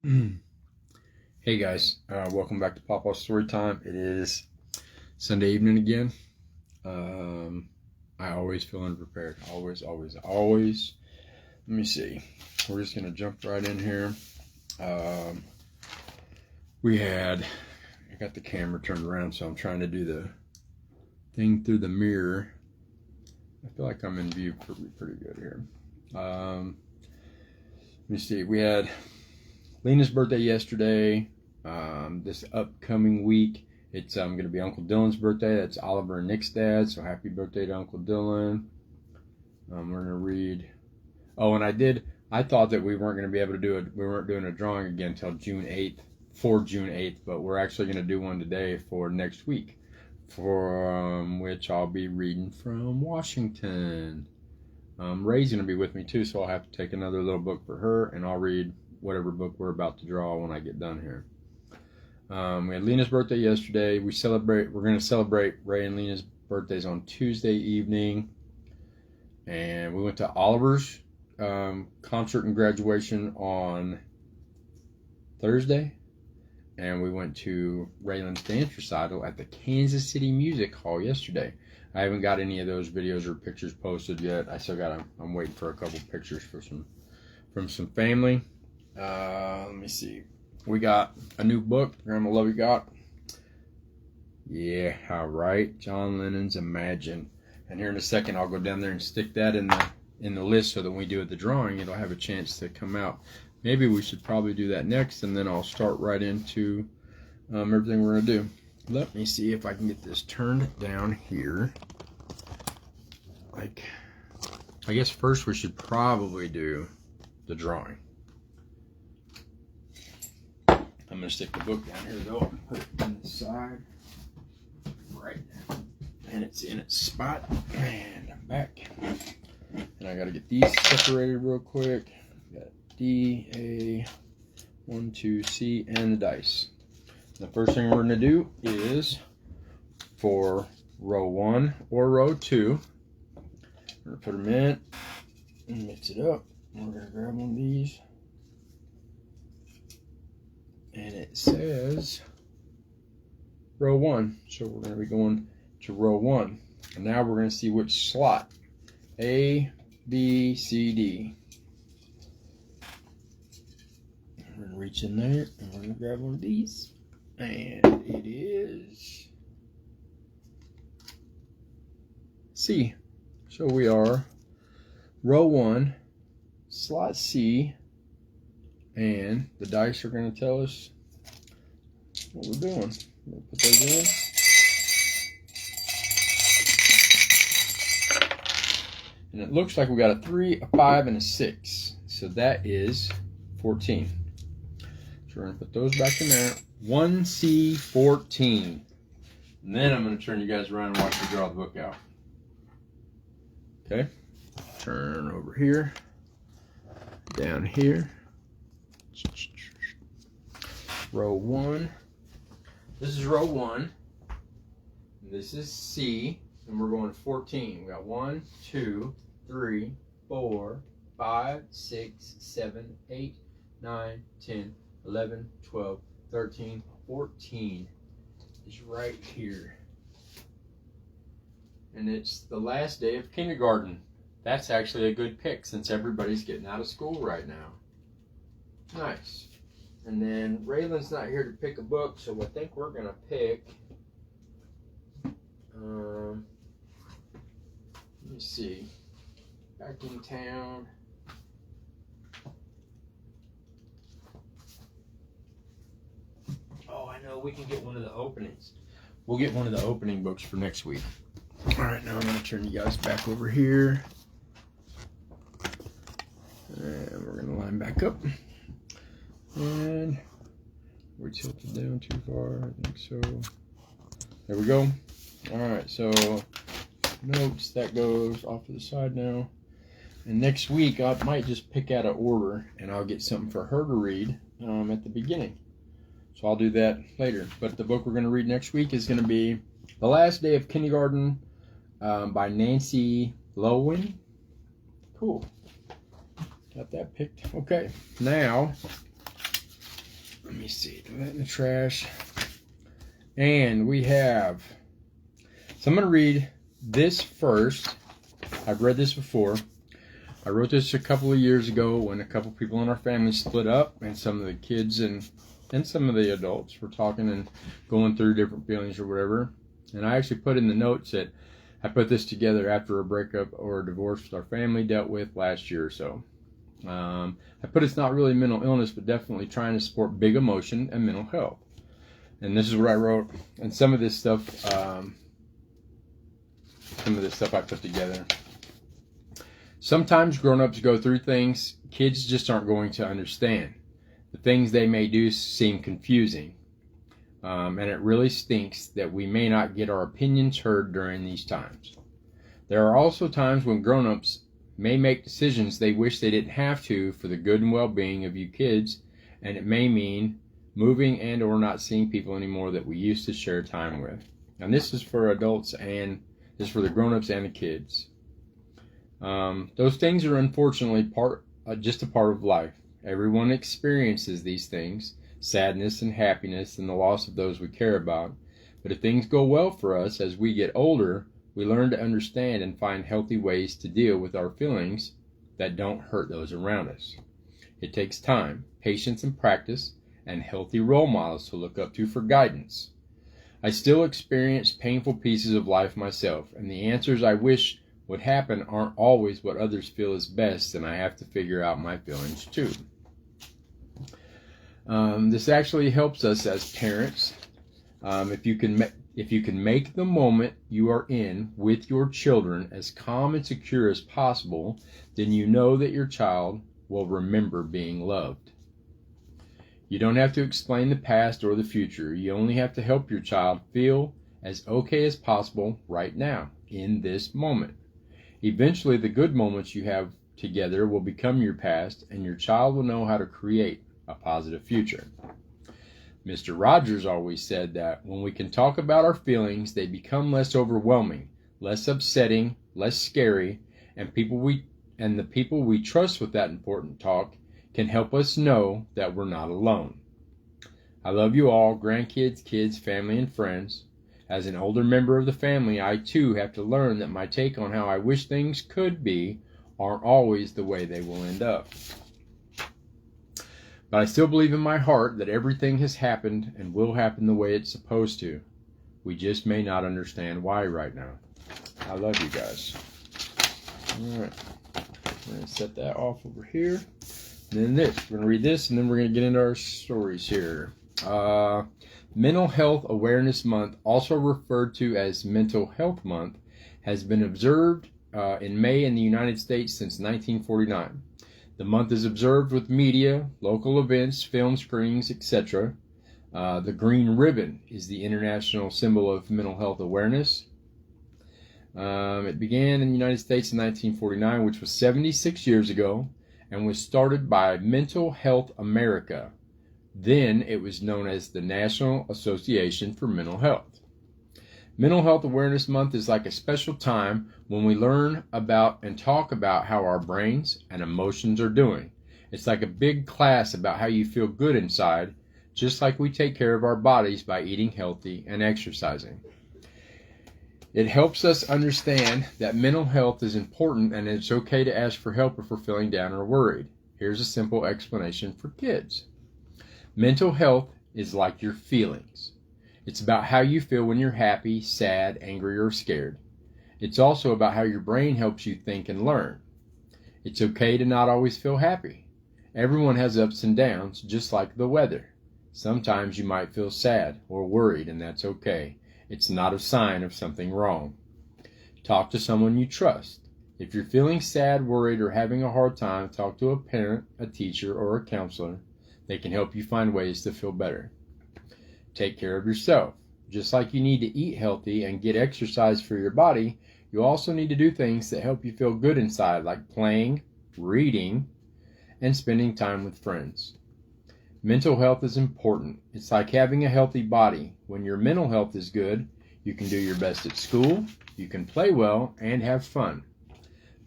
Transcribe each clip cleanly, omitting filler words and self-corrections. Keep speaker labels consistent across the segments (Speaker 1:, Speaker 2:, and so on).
Speaker 1: Hey guys, welcome back to Pawpaw Storytime. It is Sunday evening again. I always feel unprepared. Always. Let me see. We're just gonna jump right in here. Um, I got the camera turned around, so I'm trying to do the thing through the mirror. I feel like I'm in view pretty good here. Let me see. We had Lena's birthday yesterday. This upcoming week, it's going to be Uncle Dylan's birthday. That's Oliver and Nick's dad. So happy birthday to Uncle Dylan. We're going to read. Oh, and I thought that we weren't going to be able to do it. We weren't doing a drawing again until June 8th, for June 8th, but we're actually going to do one today for next week, for which I'll be reading from Washington. Ray's going to be with me too, so I'll have to take another little book for her, and I'll read whatever book we're about to draw when I get done here. We had Lena's birthday yesterday. We're going to celebrate Ray and Lena's birthdays on Tuesday evening. And we went to Oliver's concert and graduation on Thursday. And we went to Raylan's dance recital at the Kansas City Music Hall yesterday. I haven't got any of those videos or pictures posted yet. I'm waiting for a couple pictures from some family. Let me see. We got a new book Grandma Lovey got. Yeah, all right. John Lennon's Imagine. And here in a second, I'll go down there and stick that in the list so that when we do the drawing, it'll have a chance to come out. Maybe we should probably do that next, and then I'll start right into everything we're going to do. Let me see if I can get this turned down here. I guess first we should probably do the drawing. I'm going to stick the book down here though, put it on the side, right, and it's in its spot, and I'm back, and I got to get these separated real quick. Got D, A, 1, 2, C, and the dice. The first thing we're going to do is, for row 1 or row 2, we're going to put them in and mix it up. We're going to grab one of these. And it says row 1. So we're going to be going to row 1. And now we're going to see which slot. A, B, C, D. We're going to reach in there and we're going to grab one of these. And it is C. So we are row 1, slot C. And the dice are going to tell us what we're doing. We'll put those in. And it looks like we got a 3, a 5, and a 6. So that is 14. So we're going to put those back in there. 1C14. And then I'm going to turn you guys around and watch me draw the book out. Okay. Turn over here. Down here. Row 1. This is row 1. This is C, and we're going 14. We got 1, 2, 3, 4, 5, 6, 7, 8, 9, 10, 11, 12, 13, 14 is right here. And it's the last day of kindergarten. That's actually a good pick since everybody's getting out of school right now. Nice. And then Raylan's not here to pick a book, so I think we're going to pick, let me see, Back in Town. Oh, I know, we can get one of the openings. We'll get one of the opening books for next week. All right, now I'm going to turn you guys back over here. And we're going to line back up. And we tilted down too far, I think so. There we go. Alright, so notes, that goes off to the side now. And next week I might just pick out an order and I'll get something for her to read at the beginning. So I'll do that later. But the book we're going to read next week is going to be The Last Day of Kindergarten by Nancy Lowen. Cool. Got that picked. Okay, now see. Throw that in the trash. And we have... So I'm going to read this first. I've read this before. I wrote this a couple of years ago when a couple people in our family split up, and some of the kids and some of the adults were talking and going through different feelings or whatever. And I actually put in the notes that I put this together after a breakup or a divorce with our family dealt with last year or so. I put it's not really mental illness, but definitely trying to support big emotion and mental health. And this is what I wrote. And some of this stuff I put together. Sometimes grown-ups go through things kids just aren't going to understand. The things they may do seem confusing. And it really stinks that we may not get our opinions heard during these times. There are also times when grown-ups may make decisions they wish they didn't have to for the good and well-being of you kids, and it may mean moving and or not seeing people anymore that we used to share time with. And this is for adults and this is for the grown-ups and the kids. Those things are unfortunately just a part of life. Everyone experiences these things, sadness and happiness and the loss of those we care about. But if things go well for us as we get older, we learn to understand and find healthy ways to deal with our feelings that don't hurt those around us. It takes time, patience, and practice, and healthy role models to look up to for guidance. I still experience painful pieces of life myself, and the answers I wish would happen aren't always what others feel is best, and I have to figure out my feelings too. This actually helps us as parents. If you can make the moment you are in with your children as calm and secure as possible, then you know that your child will remember being loved. You don't have to explain the past or the future. You only have to help your child feel as okay as possible right now, in this moment. Eventually, the good moments you have together will become your past, and your child will know how to create a positive future. Mr. Rogers always said that when we can talk about our feelings, they become less overwhelming, less upsetting, less scary, and the people we trust with that important talk can help us know that we're not alone. I love you all, grandkids, kids, family, and friends. As an older member of the family, I too have to learn that my take on how I wish things could be aren't always the way they will end up. But I still believe in my heart that everything has happened and will happen the way it's supposed to. We just may not understand why right now. I love you guys. All right. We're going to set that off over here. And then this. We're going to read this, and then we're going to get into our stories here. Mental Health Awareness Month, also referred to as Mental Health Month, has been observed in May in the United States since 1949. The month is observed with media, local events, film screenings, etc. The green ribbon is the international symbol of mental health awareness. It began in the United States in 1949, which was 76 years ago, and was started by Mental Health America. Then it was known as the National Association for Mental Health. Mental Health Awareness Month is like a special time when we learn about and talk about how our brains and emotions are doing. It's like a big class about how you feel good inside, just like we take care of our bodies by eating healthy and exercising. It helps us understand that mental health is important and it's okay to ask for help if we're feeling down or worried. Here's a simple explanation for kids. Mental health is like your feelings. It's about how you feel when you're happy, sad, angry, or scared. It's also about how your brain helps you think and learn. It's okay to not always feel happy. Everyone has ups and downs, just like the weather. Sometimes you might feel sad or worried, and that's okay. It's not a sign of something wrong. Talk to someone you trust. If you're feeling sad, worried, or having a hard time, talk to a parent, a teacher, or a counselor. They can help you find ways to feel better. Take care of yourself. Just like you need to eat healthy and get exercise for your body, you also need to do things that help you feel good inside, like playing, reading, and spending time with friends. Mental health is important. It's like having a healthy body. When your mental health is good, you can do your best at school, you can play well, and have fun.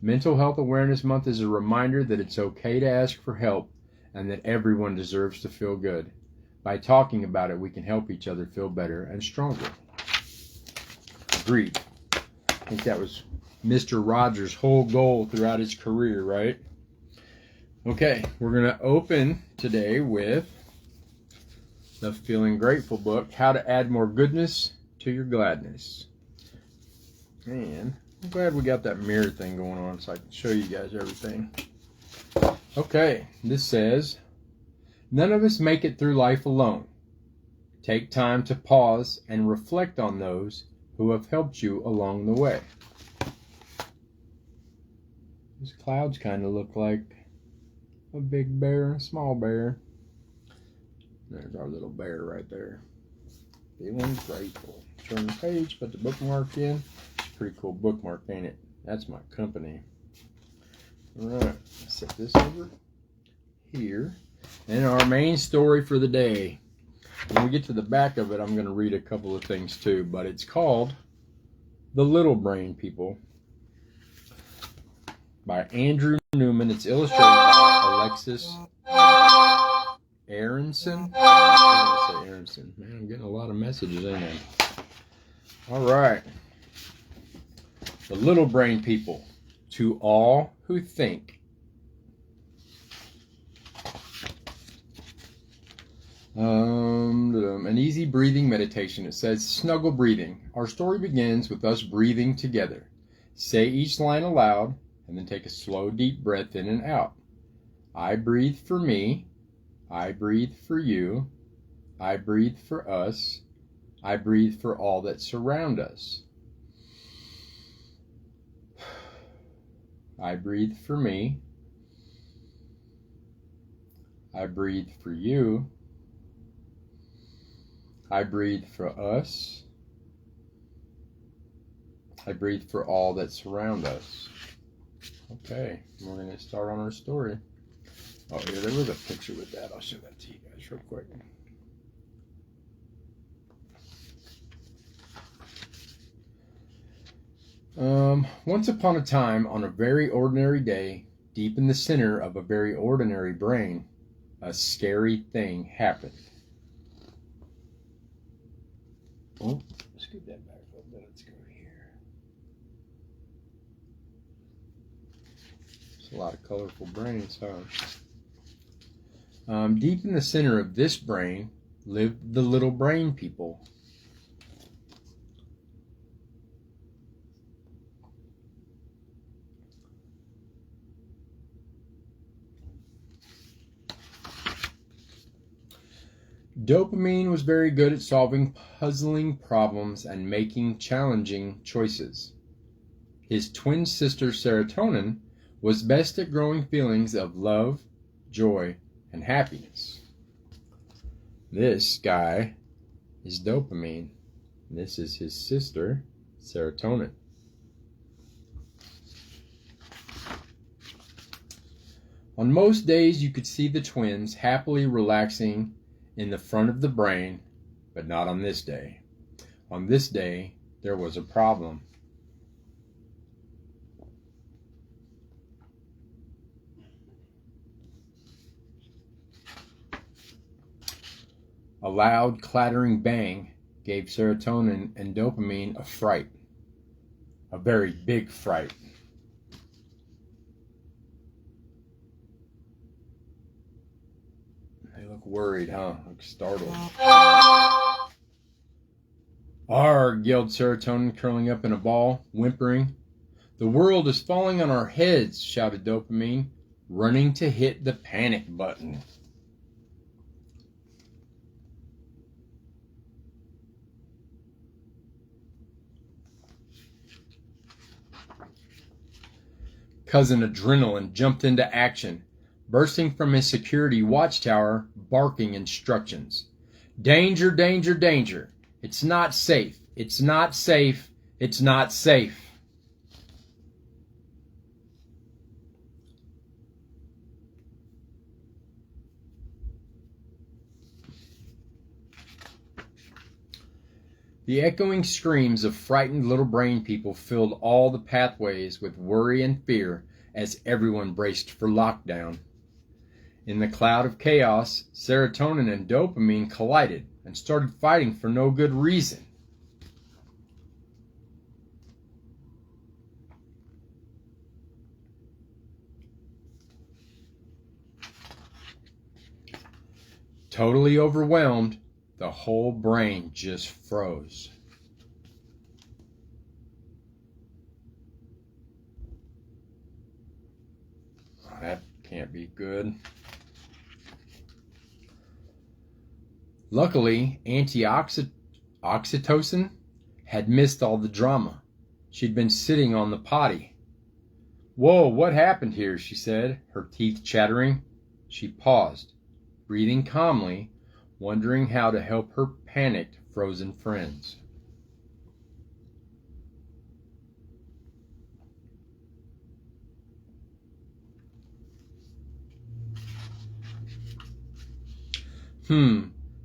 Speaker 1: Mental Health Awareness Month is a reminder that it's okay to ask for help and that everyone deserves to feel good. By talking about it, we can help each other feel better and stronger. Agreed. I think that was Mr. Rogers' whole goal throughout his career, right? Okay, we're going to open today with the Feeling Grateful book, How to Add More Goodness to Your Gladness. And I'm glad we got that mirror thing going on so I can show you guys everything. Okay, this says, none of us make it through life alone. Take time to pause and reflect on those who have helped you along the way. These clouds kind of look like a big bear and a small bear. There's our little bear right there. Feeling grateful. Turn the page, put the bookmark in. It's a pretty cool bookmark, ain't it? That's my company. Alright, set this over here. And our main story for the day. When we get to the back of it, I'm going to read a couple of things too, but it's called The Little Brain People by Andrew Newman. It's illustrated by Alexis Aronson. I say Aronson. Man, I'm getting a lot of messages, ain't I? All right. The Little Brain People. To all who think. An easy breathing meditation. It says, snuggle breathing. Our story begins with us breathing together. Say each line aloud, and then take a slow, deep breath in and out. I breathe for me. I breathe for you. I breathe for us. I breathe for all that surround us. I breathe for me. I breathe for you. I breathe for us. I breathe for all that surround us. Okay, we're going to start on our story. Oh, yeah, there was a picture with that. I'll show that to you guys real quick. Once upon a time, on a very ordinary day, deep in the center of a very ordinary brain, a scary thing happened. Oh, scoot that back a little bit. Let's go here. It's a lot of colorful brains, huh? Deep in the center of this brain lived the little brain people. Dopamine was very good at solving puzzling problems and making challenging choices. His twin sister serotonin was best at growing feelings of love, joy, and happiness. This guy is dopamine. This is his sister, serotonin. On most days, you could see the twins happily relaxing in the front of the brain, but not on this day. On this day, there was a problem. A loud, clattering bang gave serotonin and dopamine a fright. A very big fright. They look worried, huh? Look startled. Arg, yelled serotonin, curling up in a ball, whimpering. The world is falling on our heads, shouted dopamine, running to hit the panic button. Cousin Adrenaline jumped into action, bursting from his security watchtower, barking instructions. Danger, danger, danger. It's not safe. It's not safe. It's not safe. The echoing screams of frightened little brain people filled all the pathways with worry and fear as everyone braced for lockdown. In the cloud of chaos, serotonin and dopamine collided and started fighting for no good reason. Totally overwhelmed, the whole brain just froze. Oh, that can't be good. Luckily, oxytocin had missed all the drama. She'd been sitting on the potty. "Whoa, what happened here?" she said, her teeth chattering. She paused, breathing calmly, wondering how to help her panicked, frozen friends.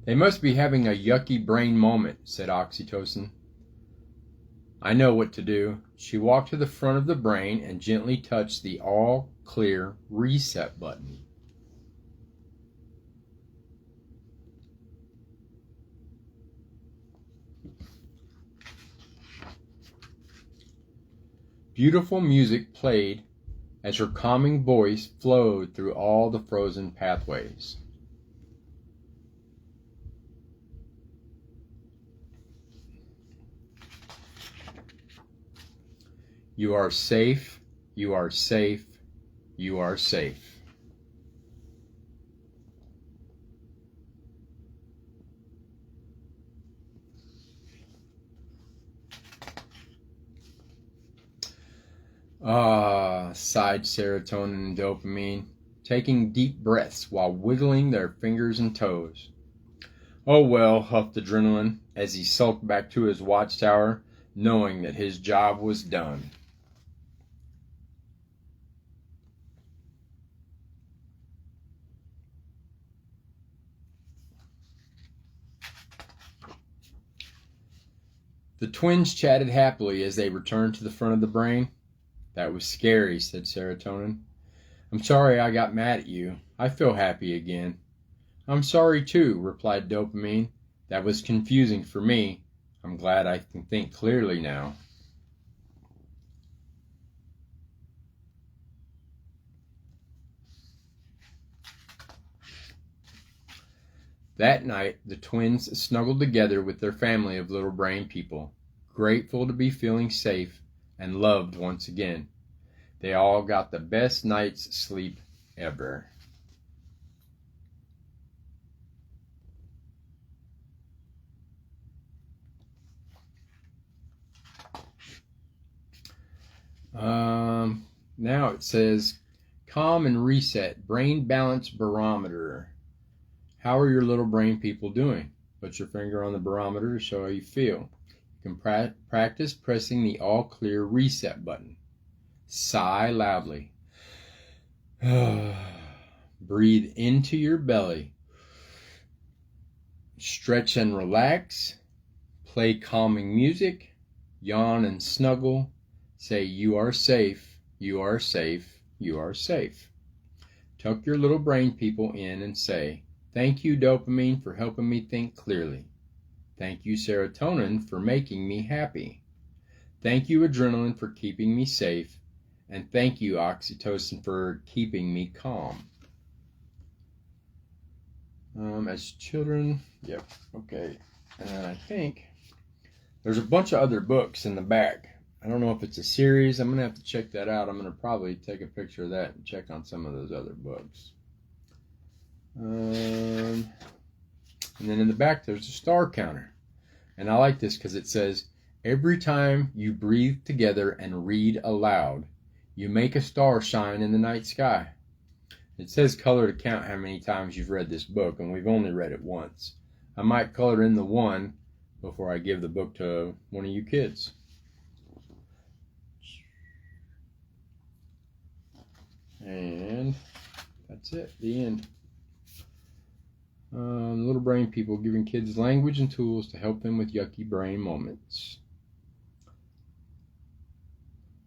Speaker 1: They must be having a yucky brain moment," said Oxytocin. "I know what to do." She walked to the front of the brain and gently touched the all-clear reset button. Beautiful music played as her calming voice flowed through all the frozen pathways. You are safe, you are safe, you are safe. Ah, sighed serotonin and dopamine, taking deep breaths while wiggling their fingers and toes. "Oh well," huffed Adrenaline as he sulked back to his watchtower, knowing that his job was done. The twins chatted happily as they returned to the front of the brain. "That was scary," said Serotonin. "I'm sorry I got mad at you. I feel happy again." "I'm sorry too," replied Dopamine. "That was confusing for me. I'm glad I can think clearly now." That night, the twins snuggled together with their family of little brain people, grateful to be feeling safe and loved once again. They all got the best night's sleep ever. Now it says, calm and reset, brain balance barometer. How are your little brain people doing? Put your finger on the barometer to show how you feel. You can practice pressing the all clear reset button. Sigh loudly. Breathe into your belly. Stretch and relax. Play calming music. Yawn and snuggle. Say, "You are safe, you are safe, you are safe." Tuck your little brain people in and say, "Thank you, Dopamine, for helping me think clearly. Thank you, Serotonin, for making me happy. Thank you, Adrenaline, for keeping me safe. And thank you, Oxytocin, for keeping me calm." As children, yep, okay. And I think there's a bunch of other books in the back. I don't know if it's a series. I'm going to have to check that out. I'm going to probably take a picture of that and check on some of those other books. And then in the back, there's a star counter. And I like this because it says, every time you breathe together and read aloud, you make a star shine in the night sky. It says color to count how many times you've read this book, and we've only read it once. I might color in the one before I give the book to one of you kids. And that's it, the end. Little brain people giving kids language and tools to help them with yucky brain moments.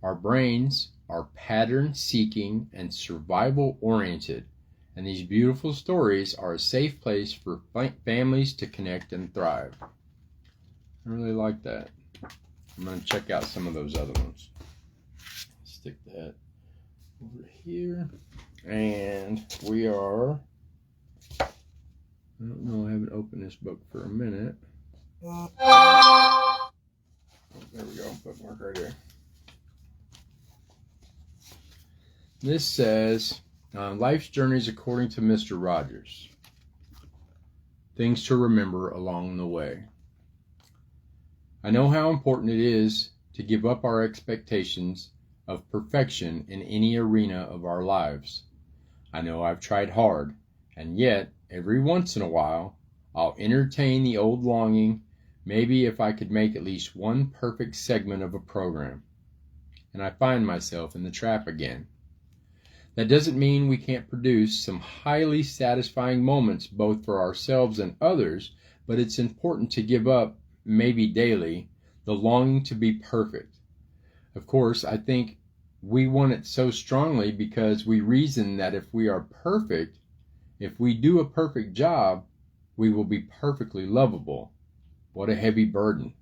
Speaker 1: Our brains are pattern-seeking and survival-oriented, and these beautiful stories are a safe place for families to connect and thrive. I really like that. I'm going to check out some of those other ones. Stick that over here. And we are, I don't know, I haven't opened this book for a minute. Oh, there we go, bookmark right here. This says, Life's Journeys According to Mr. Rogers. Things to remember along the way. I know how important it is to give up our expectations of perfection in any arena of our lives. I know I've tried hard, and yet, every once in a while, I'll entertain the old longing, maybe if I could make at least one perfect segment of a program. And I find myself in the trap again. That doesn't mean we can't produce some highly satisfying moments both for ourselves and others, but it's important to give up, maybe daily, the longing to be perfect. Of course, I think we want it so strongly because we reason that if we are perfect, if we do a perfect job, we will be perfectly lovable. What a heavy burden.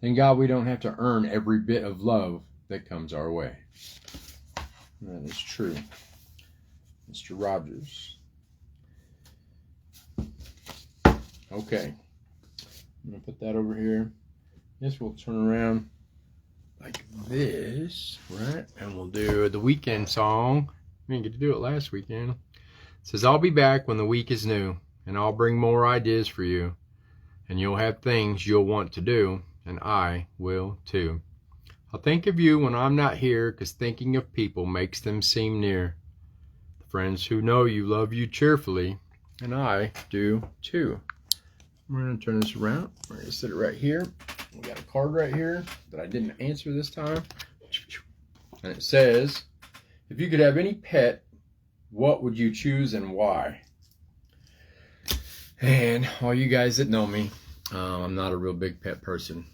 Speaker 1: Thank God we don't have to earn every bit of love that comes our way. That is true. Mr. Rogers. Okay. I'm going to put that over here. This will turn around like this, right? And we'll do the weekend song. We didn't get to do it last weekend. It says, I'll be back when the week is new, and I'll bring more ideas for you. And you'll have things you'll want to do, and I will too. I'll think of you when I'm not here, because thinking of people makes them seem near. The friends who know you love you cheerfully, and I do too. I'm going to turn this around. We're going to sit it right here. We got a card right here that I didn't answer this time. And it says, if you could have any pet, what would you choose and why? And all you guys that know me, I'm not a real big pet person.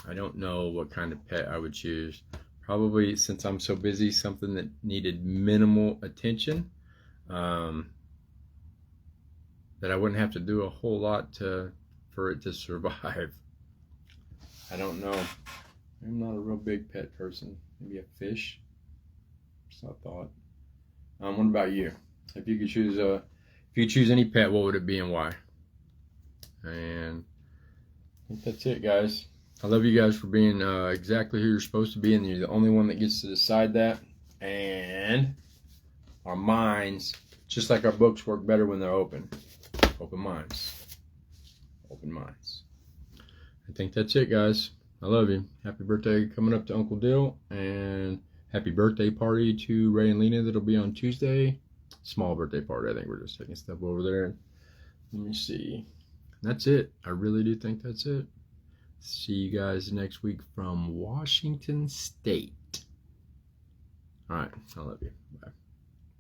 Speaker 1: I don't know what kind of pet I would choose. Probably, since I'm so busy, something that needed minimal attention. That I wouldn't have to do a whole lot for it to survive. I don't know. I'm not a real big pet person. Maybe a fish. Just a thought. What about you? If you could choose any pet, what would it be and why? And I think that's it, guys. I love you guys for being exactly who you're supposed to be, and you're the only one that gets to decide that. And our minds, just like our books, work better when they're open. Open minds. Open minds. I think that's it, guys. I love you. Happy birthday coming up to Uncle Dill, and happy birthday party to Ray and Lena that'll be on Tuesday. Small birthday party. I think we're just taking stuff over there. Let me see. That's it. I really do think that's it. See you guys next week from Washington State. All right. I love you. Bye.